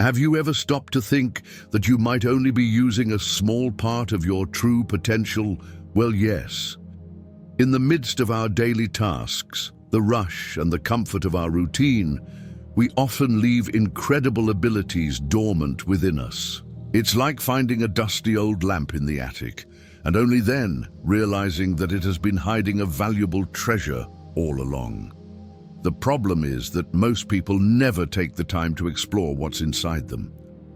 Have you ever stopped to think that you might only be using a small part of your true potential? Well, yes. In the midst of our daily tasks, the rush and the comfort of our routine, we often leave incredible abilities dormant within us. It's like finding a dusty old lamp in the attic, and only then realizing that it has been hiding a valuable treasure all along. The problem is that most people never take the time to explore what's inside them.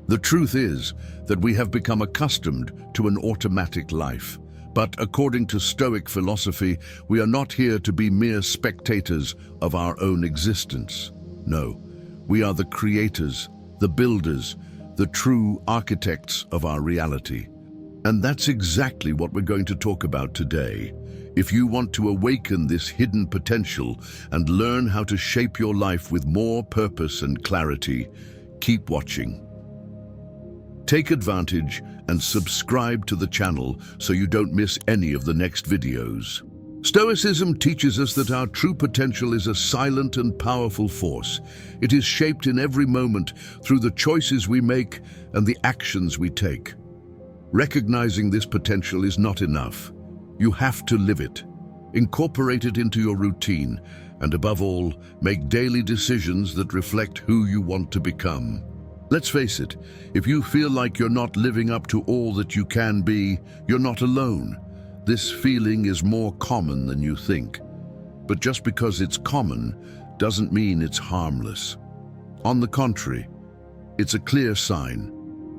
The truth is that we have become accustomed to an automatic life. But according to Stoic philosophy, we are not here to be mere spectators of our own existence. No, we are the creators, the builders, the true architects of our reality. And that's exactly what we're going to talk about today. If you want to awaken this hidden potential and learn how to shape your life with more purpose and clarity, keep watching. Take advantage and subscribe to the channel so you don't miss any of the next videos. Stoicism teaches us that our true potential is a silent and powerful force. It is shaped in every moment through the choices we make and the actions we take. Recognizing this potential is not enough. You have to live it. Incorporate it into your routine, and above all, make daily decisions that reflect who you want to become. Let's face it, if you feel like you're not living up to all that you can be, you're not alone. This feeling is more common than you think. But just because it's common doesn't mean it's harmless. On the contrary, it's a clear sign,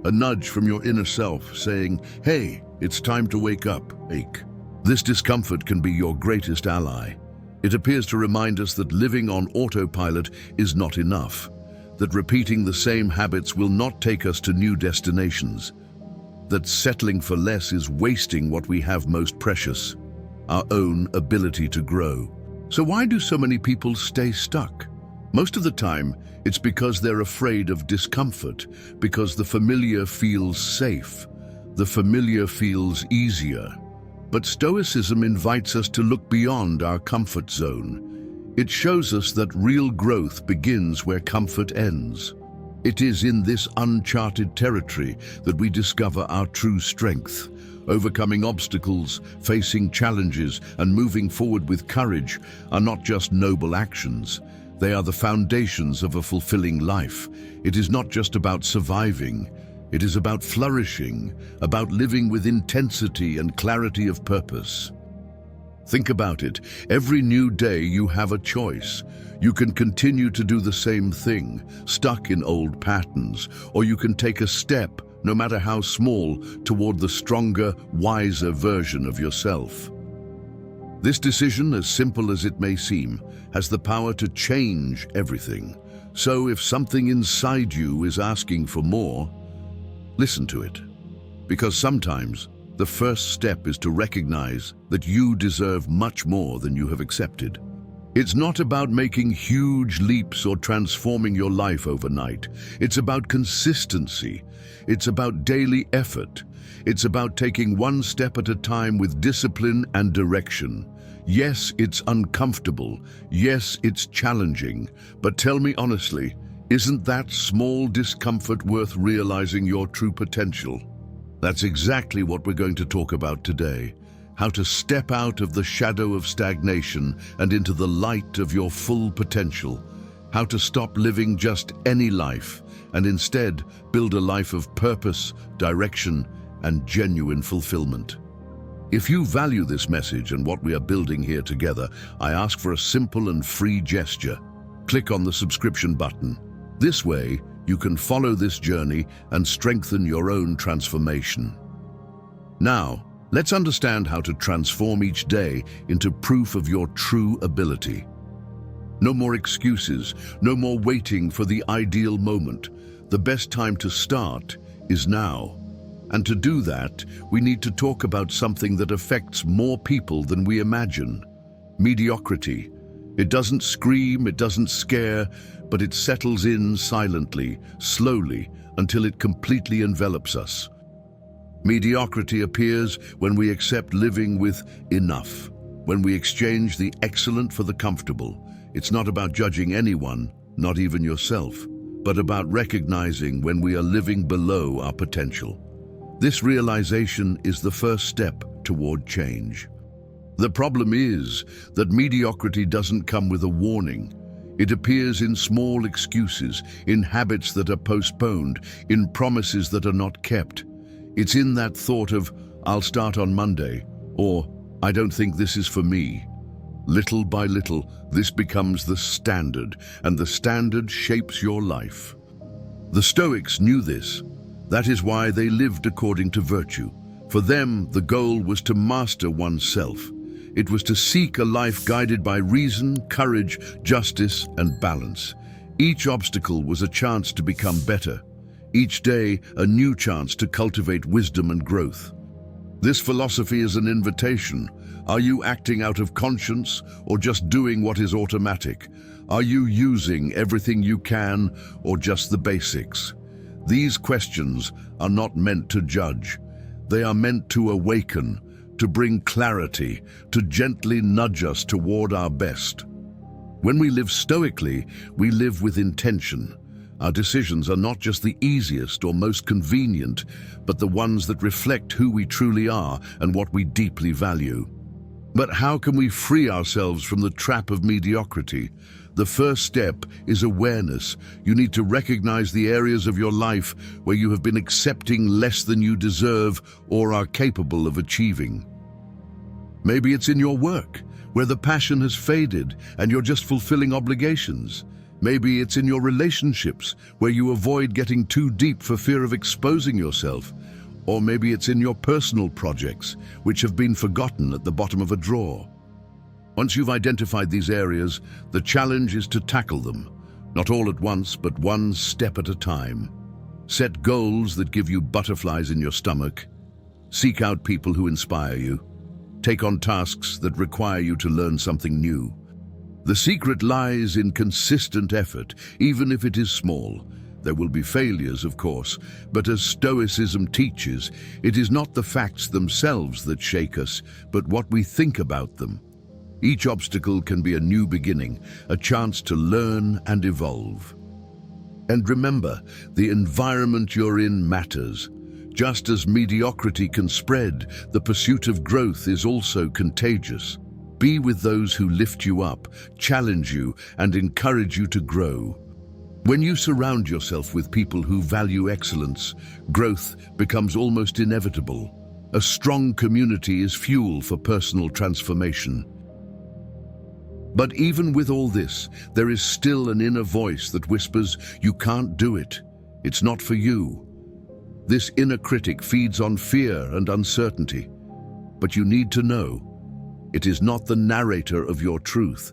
a nudge from your inner self saying, "Hey, it's time to wake up, ache." This discomfort can be your greatest ally. It appears to remind us that living on autopilot is not enough, that repeating the same habits will not take us to new destinations, that settling for less is wasting what we have most precious, our own ability to grow. So why do so many people stay stuck? Most of the time, it's because they're afraid of discomfort, because the familiar feels safe, the familiar feels easier. But Stoicism invites us to look beyond our comfort zone. It shows us that real growth begins where comfort ends. It is in this uncharted territory that we discover our true strength. Overcoming obstacles, facing challenges, and moving forward with courage are not just noble actions. They are the foundations of a fulfilling life. It is not just about surviving. It is about flourishing, about living with intensity and clarity of purpose. Think about it. Every new day you have a choice. You can continue to do the same thing, stuck in old patterns, or you can take a step, no matter how small, toward the stronger, wiser version of yourself. This decision, as simple as it may seem, has the power to change everything. So if something inside you is asking for more, listen to it. Because sometimes the first step is to recognize that you deserve much more than you have accepted. It's not about making huge leaps or transforming your life overnight. It's about consistency. It's about daily effort. It's about taking one step at a time with discipline and direction. Yes, it's uncomfortable. Yes, it's challenging. But tell me honestly, isn't that small discomfort worth realizing your true potential? That's exactly what we're going to talk about today. How to step out of the shadow of stagnation and into the light of your full potential. How to stop living just any life and instead build a life of purpose, direction, and genuine fulfillment. If you value this message and what we are building here together, I ask for a simple and free gesture. Click on the subscription button. This way, you can follow this journey and strengthen your own transformation. Now, let's understand how to transform each day into proof of your true ability. No more excuses, no more waiting for the ideal moment. The best time to start is now. And to do that, we need to talk about something that affects more people than we imagine: mediocrity. It doesn't scream, it doesn't scare, but it settles in silently, slowly, until it completely envelops us. Mediocrity appears when we accept living with enough, when we exchange the excellent for the comfortable. It's not about judging anyone, not even yourself, but about recognizing when we are living below our potential. This realization is the first step toward change. The problem is that mediocrity doesn't come with a warning. It appears in small excuses, in habits that are postponed, in promises that are not kept. It's in that thought of, "I'll start on Monday," or "I don't think this is for me." Little by little, this becomes the standard, and the standard shapes your life. The Stoics knew this. That is why they lived according to virtue. For them, the goal was to master oneself. It was to seek a life guided by reason, courage, justice, and balance. Each obstacle was a chance to become better. Each day, a new chance to cultivate wisdom and growth. This philosophy is an invitation. Are you acting out of conscience or just doing what is automatic? Are you using everything you can or just the basics? These questions are not meant to judge. They are meant to awaken, to bring clarity, to gently nudge us toward our best. When we live stoically, we live with intention. Our decisions are not just the easiest or most convenient, but the ones that reflect who we truly are and what we deeply value. But how can we free ourselves from the trap of mediocrity? The first step is awareness. You need to recognize the areas of your life where you have been accepting less than you deserve or are capable of achieving. Maybe it's in your work, where the passion has faded and you're just fulfilling obligations. Maybe it's in your relationships, where you avoid getting too deep for fear of exposing yourself. Or maybe it's in your personal projects, which have been forgotten at the bottom of a drawer. Once you've identified these areas, the challenge is to tackle them, not all at once, but one step at a time. Set goals that give you butterflies in your stomach. Seek out people who inspire you. Take on tasks that require you to learn something new. The secret lies in consistent effort, even if it is small. There will be failures, of course, but as Stoicism teaches, it is not the facts themselves that shake us, but what we think about them. Each obstacle can be a new beginning, a chance to learn and evolve. And remember, the environment you're in matters. Just as mediocrity can spread, the pursuit of growth is also contagious. Be with those who lift you up, challenge you, and encourage you to grow. When you surround yourself with people who value excellence, growth becomes almost inevitable. A strong community is fuel for personal transformation. But even with all this, there is still an inner voice that whispers, "You can't do it. It's not for you." This inner critic feeds on fear and uncertainty. But you need to know, it is not the narrator of your truth.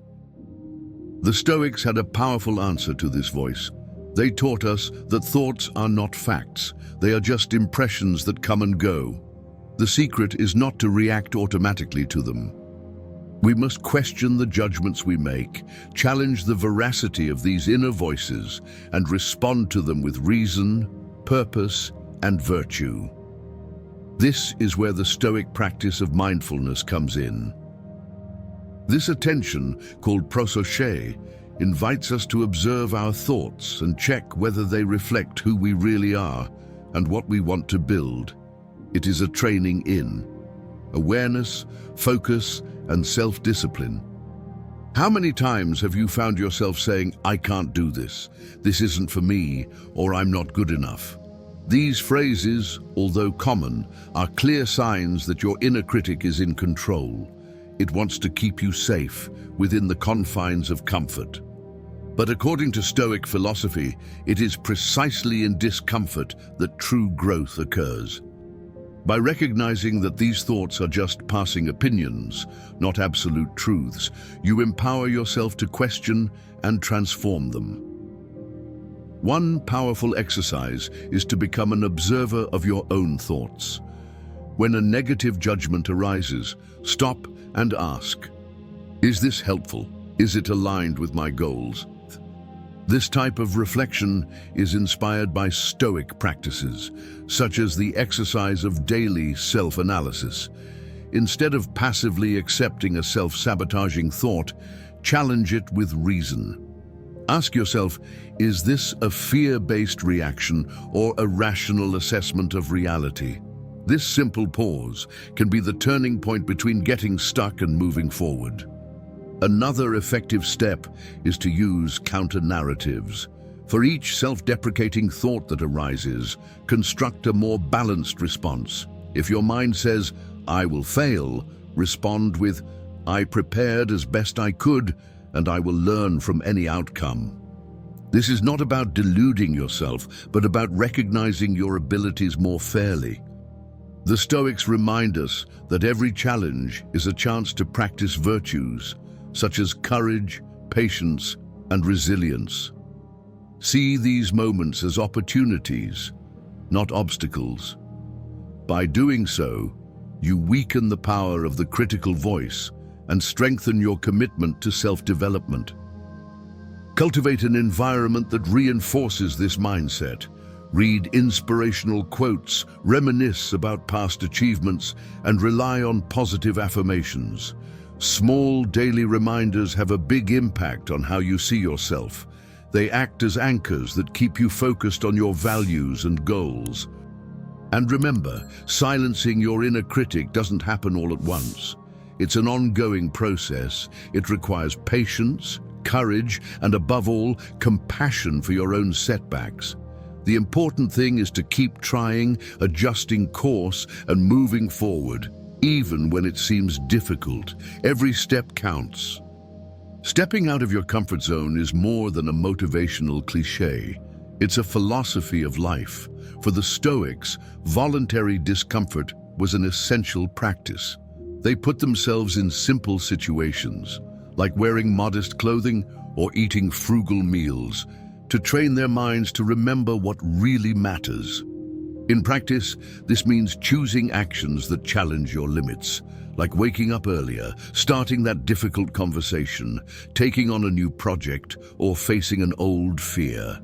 The Stoics had a powerful answer to this voice. They taught us that thoughts are not facts. They are just impressions that come and go. The secret is not to react automatically to them. We must question the judgments we make, challenge the veracity of these inner voices, and respond to them with reason, purpose, and virtue. This is where the Stoic practice of mindfulness comes in. This attention, called prosoche, invites us to observe our thoughts and check whether they reflect who we really are and what we want to build. It is a training in awareness, focus, and self-discipline. How many times have you found yourself saying, "I can't do this, this isn't for me," or "I'm not good enough"? These phrases, although common, are clear signs that your inner critic is in control. It wants to keep you safe, within the confines of comfort. But according to Stoic philosophy, it is precisely in discomfort that true growth occurs. By recognizing that these thoughts are just passing opinions, not absolute truths, you empower yourself to question and transform them. One powerful exercise is to become an observer of your own thoughts. When a negative judgment arises, stop and ask, "Is this helpful? Is it aligned with my goals?" This type of reflection is inspired by Stoic practices, such as the exercise of daily self-analysis. Instead of passively accepting a self-sabotaging thought, challenge it with reason. Ask yourself, is this a fear-based reaction or a rational assessment of reality? This simple pause can be the turning point between getting stuck and moving forward. Another effective step is to use counter-narratives. For each self-deprecating thought that arises, construct a more balanced response. If your mind says, "I will fail," respond with, "I prepared as best I could, and I will learn from any outcome." This is not about deluding yourself, but about recognizing your abilities more fairly. The Stoics remind us that every challenge is a chance to practice virtues, such as courage, patience, and resilience. See these moments as opportunities, not obstacles. By doing so, you weaken the power of the critical voice and strengthen your commitment to self-development. Cultivate an environment that reinforces this mindset. Read inspirational quotes, reminisce about past achievements, and rely on positive affirmations. Small daily reminders have a big impact on how you see yourself. They act as anchors that keep you focused on your values and goals. And remember, silencing your inner critic doesn't happen all at once. It's an ongoing process. It requires patience, courage, and above all, compassion for your own setbacks. The important thing is to keep trying, adjusting course, and moving forward, even when it seems difficult. Every step counts. Stepping out of your comfort zone is more than a motivational cliché. It's a philosophy of life. For the Stoics, voluntary discomfort was an essential practice. They put themselves in simple situations, like wearing modest clothing or eating frugal meals, to train their minds to remember what really matters. In practice, this means choosing actions that challenge your limits, like waking up earlier, starting that difficult conversation, taking on a new project, or facing an old fear.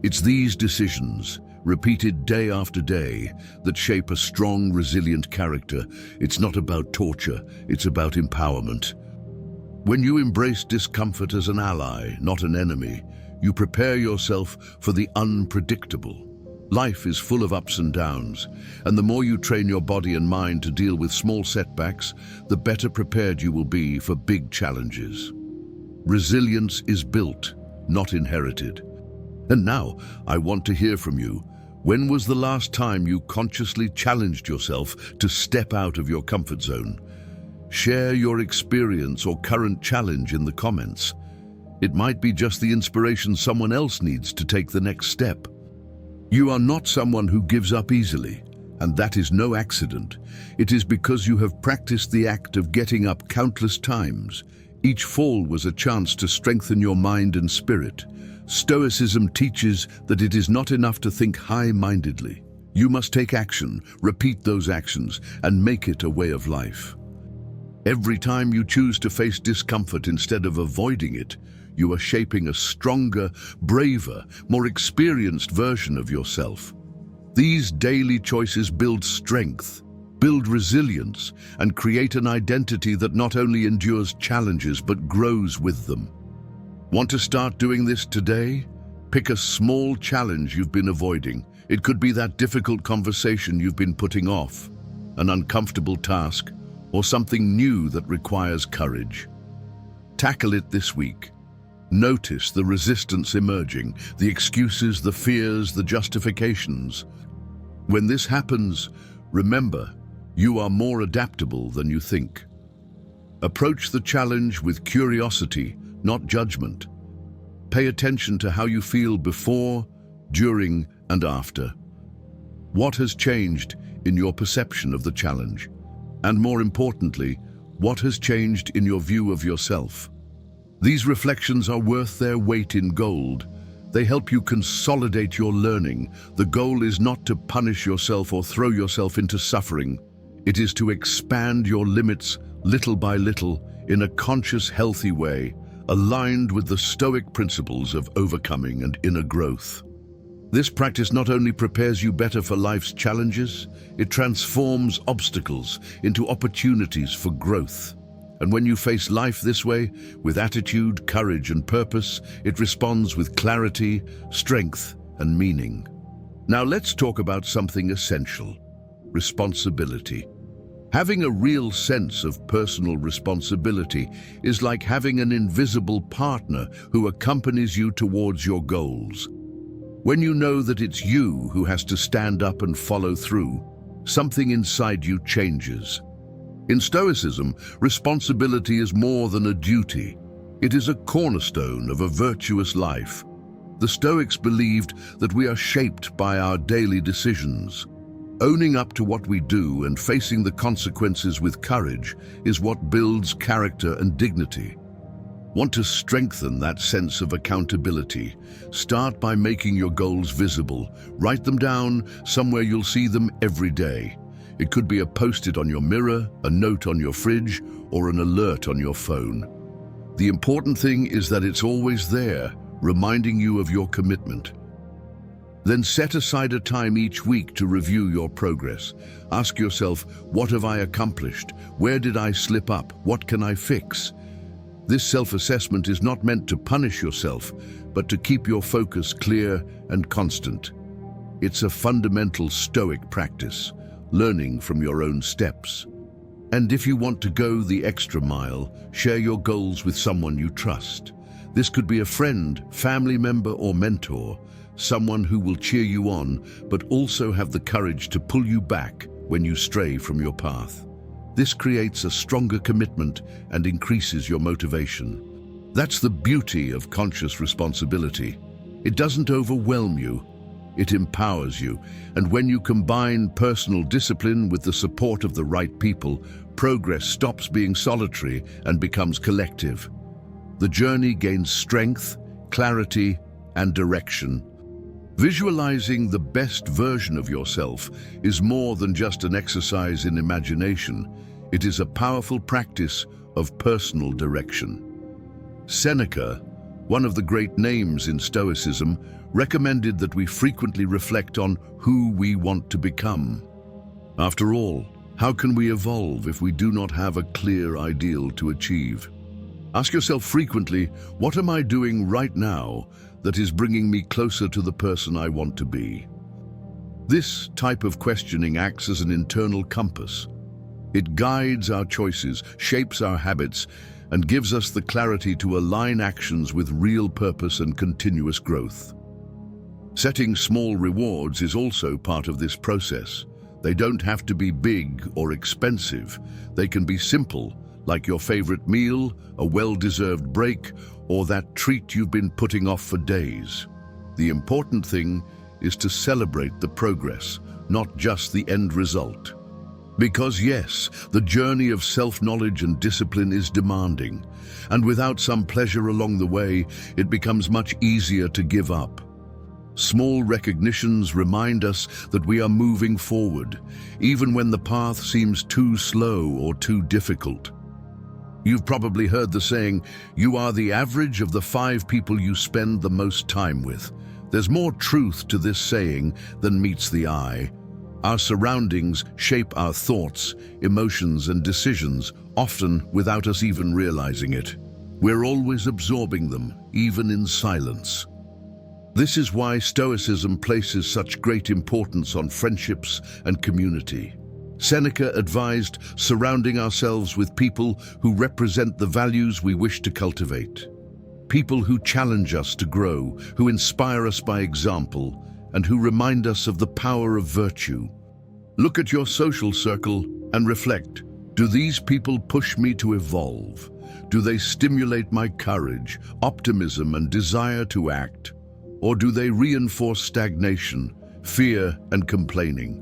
It's these decisions, repeated day after day, that shape a strong, resilient character. It's not about torture, it's about empowerment. When you embrace discomfort as an ally, not an enemy, you prepare yourself for the unpredictable. Life is full of ups and downs, and the more you train your body and mind to deal with small setbacks, the better prepared you will be for big challenges. Resilience is built, not inherited. And now, I want to hear from you. When was the last time you consciously challenged yourself to step out of your comfort zone? Share your experience or current challenge in the comments. It might be just the inspiration someone else needs to take the next step. You are not someone who gives up easily, and that is no accident. It is because you have practiced the act of getting up countless times. Each fall was a chance to strengthen your mind and spirit. Stoicism teaches that it is not enough to think high-mindedly. You must take action, repeat those actions, and make it a way of life. Every time you choose to face discomfort instead of avoiding it, you are shaping a stronger, braver, more experienced version of yourself. These daily choices build strength, build resilience, and create an identity that not only endures challenges but grows with them. Want to start doing this today? Pick a small challenge you've been avoiding. It could be that difficult conversation you've been putting off, an uncomfortable task, or something new that requires courage. Tackle it this week. Notice the resistance emerging, the excuses, the fears, the justifications. When this happens, remember, you are more adaptable than you think. Approach the challenge with curiosity, not judgment. Pay attention to how you feel before, during, and after. What has changed in your perception of the challenge? And more importantly, what has changed in your view of yourself? These reflections are worth their weight in gold. They help you consolidate your learning. The goal is not to punish yourself or throw yourself into suffering. It is to expand your limits little by little in a conscious, healthy way, aligned with the Stoic principles of overcoming and inner growth. This practice not only prepares you better for life's challenges, it transforms obstacles into opportunities for growth. And when you face life this way, with attitude, courage, and purpose, it responds with clarity, strength, and meaning. Now let's talk about something essential: responsibility. Having a real sense of personal responsibility is like having an invisible partner who accompanies you towards your goals. When you know that it's you who has to stand up and follow through, something inside you changes. In Stoicism, responsibility is more than a duty. It is a cornerstone of a virtuous life. The Stoics believed that we are shaped by our daily decisions. Owning up to what we do and facing the consequences with courage is what builds character and dignity. Want to strengthen that sense of accountability? Start by making your goals visible. Write them down somewhere you'll see them every day. It could be a post-it on your mirror, a note on your fridge, or an alert on your phone. The important thing is that it's always there, reminding you of your commitment. Then set aside a time each week to review your progress. Ask yourself, what have I accomplished? Where did I slip up? What can I fix? This self-assessment is not meant to punish yourself, but to keep your focus clear and constant. It's a fundamental Stoic practice, learning from your own steps. And if you want to go the extra mile, share your goals with someone you trust. This could be a friend, family member, or mentor, someone who will cheer you on, but also have the courage to pull you back when you stray from your path. This creates a stronger commitment and increases your motivation. That's the beauty of conscious responsibility. It doesn't overwhelm you, it empowers you. And when you combine personal discipline with the support of the right people, progress stops being solitary and becomes collective. The journey gains strength, clarity, and direction. Visualizing the best version of yourself is more than just an exercise in imagination. It is a powerful practice of personal direction. Seneca, one of the great names in Stoicism, recommended that we frequently reflect on who we want to become. After all, how can we evolve if we do not have a clear ideal to achieve? Ask yourself frequently, what am I doing right now that is bringing me closer to the person I want to be? This type of questioning acts as an internal compass. It guides our choices, shapes our habits, and gives us the clarity to align actions with real purpose and continuous growth. Setting small rewards is also part of this process. They don't have to be big or expensive. They can be simple, like your favorite meal, a well-deserved break, or that treat you've been putting off for days. The important thing is to celebrate the progress, not just the end result. Because yes, the journey of self-knowledge and discipline is demanding, and without some pleasure along the way, it becomes much easier to give up. Small recognitions remind us that we are moving forward, even when the path seems too slow or too difficult. You've probably heard the saying, you are the average of the 5 people you spend the most time with. There's more truth to this saying than meets the eye. Our surroundings shape our thoughts, emotions, and decisions, often without us even realizing it. We're always absorbing them, even in silence. This is why Stoicism places such great importance on friendships and community. Seneca advised surrounding ourselves with people who represent the values we wish to cultivate. People who challenge us to grow, who inspire us by example, and who remind us of the power of virtue. Look at your social circle and reflect. Do these people push me to evolve? Do they stimulate my courage, optimism, and desire to act? Or do they reinforce stagnation, fear, and complaining?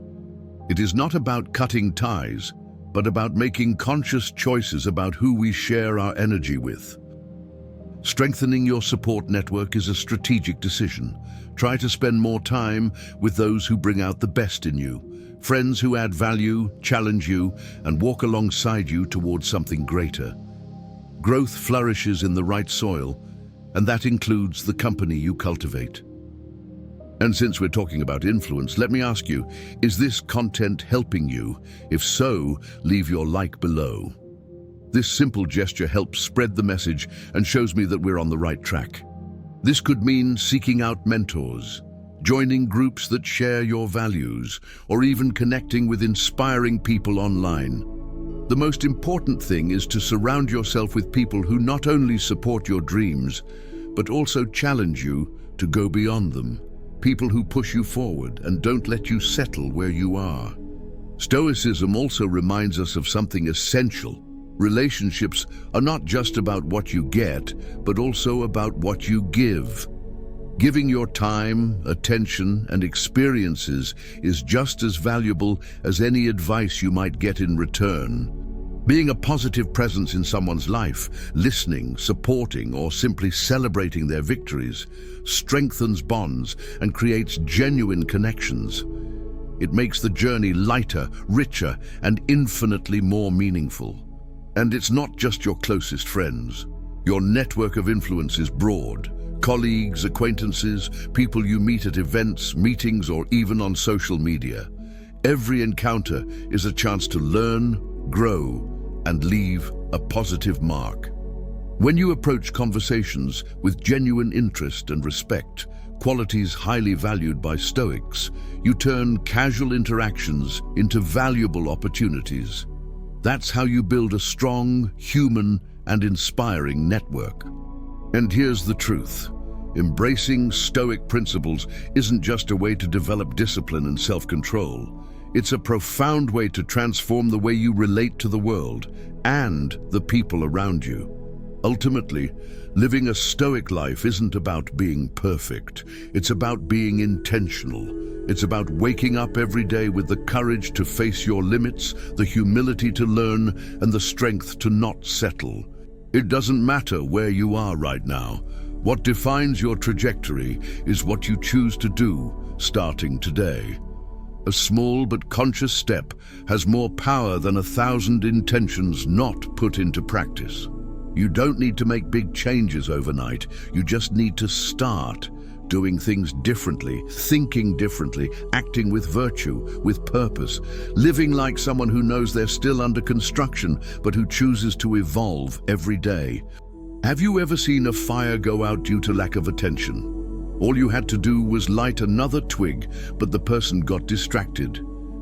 It is not about cutting ties, but about making conscious choices about who we share our energy with. Strengthening your support network is a strategic decision. Try to spend more time with those who bring out the best in you, friends who add value, challenge you, and walk alongside you towards something greater. Growth flourishes in the right soil, and that includes the company you cultivate. And since we're talking about influence, let me ask you, is this content helping you? If so, leave your like below. This simple gesture helps spread the message and shows me that we're on the right track. This could mean seeking out mentors, joining groups that share your values, or even connecting with inspiring people online. The most important thing is to surround yourself with people who not only support your dreams, but also challenge you to go beyond them. People who push you forward and don't let you settle where you are. Stoicism also reminds us of something essential. Relationships are not just about what you get, but also about what you give. Giving your time, attention, and experiences is just as valuable as any advice you might get in return. Being a positive presence in someone's life, listening, supporting, or simply celebrating their victories, strengthens bonds and creates genuine connections. It makes the journey lighter, richer, and infinitely more meaningful. And it's not just your closest friends. Your network of influence is broad. Colleagues, acquaintances, people you meet at events, meetings, or even on social media. Every encounter is a chance to learn, grow, and leave a positive mark. When you approach conversations with genuine interest and respect, qualities highly valued by Stoics, you turn casual interactions into valuable opportunities. That's how you build a strong, human, and inspiring network. And here's the truth. Embracing Stoic principles isn't just a way to develop discipline and self-control. It's a profound way to transform the way you relate to the world and the people around you. Ultimately, living a Stoic life isn't about being perfect. It's about being intentional. It's about waking up every day with the courage to face your limits, the humility to learn, and the strength to not settle. It doesn't matter where you are right now. What defines your trajectory is what you choose to do starting today. A small but conscious step has more power than 1,000 intentions not put into practice. You don't need to make big changes overnight. You just need to start doing things differently, thinking differently, acting with virtue, with purpose, living like someone who knows they're still under construction, but who chooses to evolve every day. Have you ever seen a fire go out due to lack of attention? All you had to do was light another twig, but the person got distracted,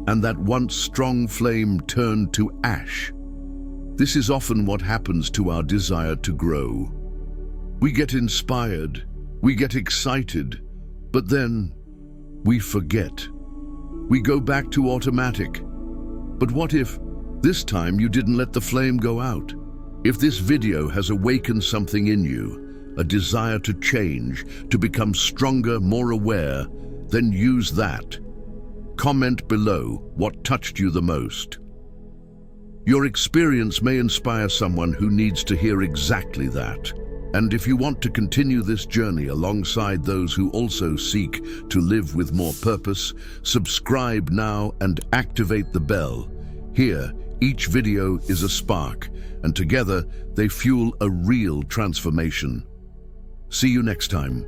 and that once strong flame turned to ash. This is often what happens to our desire to grow. We get inspired, we get excited, but then we forget. We go back to automatic. But what if this time you didn't let the flame go out? If this video has awakened something in you, a desire to change, to become stronger, more aware, then use that. Comment below what touched you the most. Your experience may inspire someone who needs to hear exactly that. And if you want to continue this journey alongside those who also seek to live with more purpose, subscribe now and activate the bell. Here, each video is a spark, and together they fuel a real transformation. See you next time.